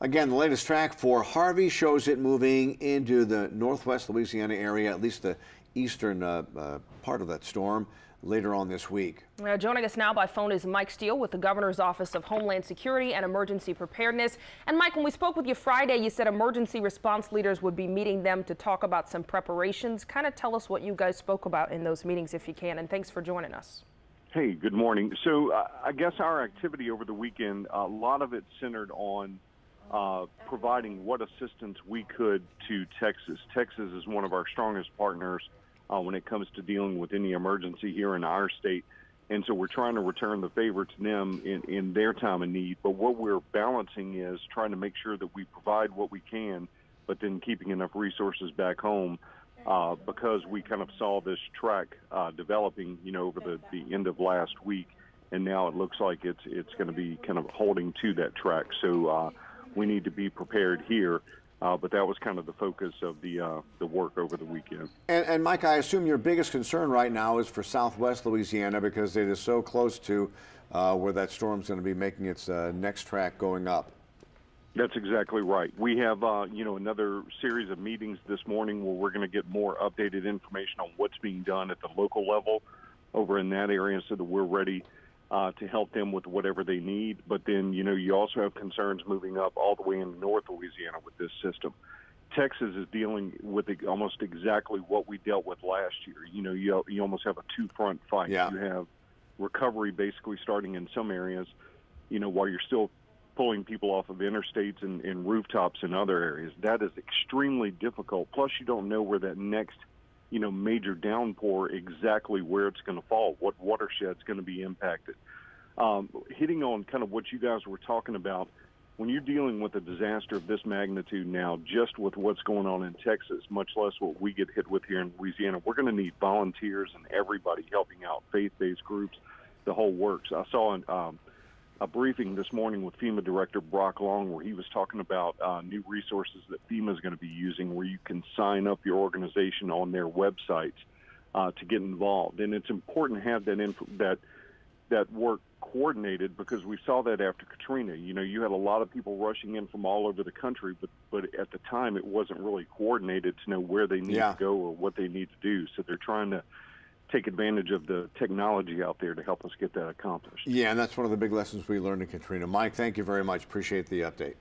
Again, the latest track for Harvey shows it moving into the northwest Louisiana area, at least the eastern part of that storm, later on this week. Joining us now by phone is Mike Steele with the Governor's Office of Homeland Security and Emergency Preparedness. And Mike, when we spoke with you Friday, you said emergency response leaders would be meeting them to talk about some preparations. Kind of tell us what you guys spoke about in those meetings if you can, and thanks for joining us. Hey, good morning. So I guess our activity over the weekend, a lot of it centered on providing what assistance we could to Texas. Texas is one of our strongest partners when it comes to dealing with any emergency here in our state. And so we're trying to return the favor to them in their time of need. But what we're balancing is trying to make sure that we provide what we can, but then keeping enough resources back home because we kind of saw this track developing, over the end of last week. And now it looks like it's going to be kind of holding to that track. So we need to be prepared here, but that was kind of the focus of the work over the weekend. And Mike, I assume your biggest concern right now is for Southwest Louisiana because it is so close to where that storm's going to be making its next track going up. That's exactly right. We have, another series of meetings this morning where we're going to get more updated information on what's being done at the local level over in that area so that we're ready to help them with whatever they need. But then, you also have concerns moving up all the way in North Louisiana with this system. Texas is dealing with almost exactly what we dealt with last year. You almost have a two-front fight. Yeah. You have recovery basically starting in some areas, while you're still pulling people off of interstates and rooftops in other areas. That is extremely difficult. Plus, you don't know where that next major downpour, exactly where it's going to fall, what watershed's going to be impacted. Hitting on kind of what you guys were talking about, when you're dealing with a disaster of this magnitude now, just with what's going on in Texas, much less what we get hit with here in Louisiana, we're going to need volunteers and everybody helping out, faith-based groups, the whole works. I saw a briefing this morning with FEMA Director Brock Long where he was talking about new resources that FEMA is going to be using where you can sign up your organization on their websites to get involved. And it's important to have that work coordinated because we saw that after Katrina. You had a lot of people rushing in from all over the country, but at the time it wasn't really coordinated to know where they need to go or what they need to do. So they're trying to take advantage of the technology out there to help us get that accomplished. Yeah, and that's one of the big lessons we learned in Katrina. Mike, thank you very much. Appreciate the update.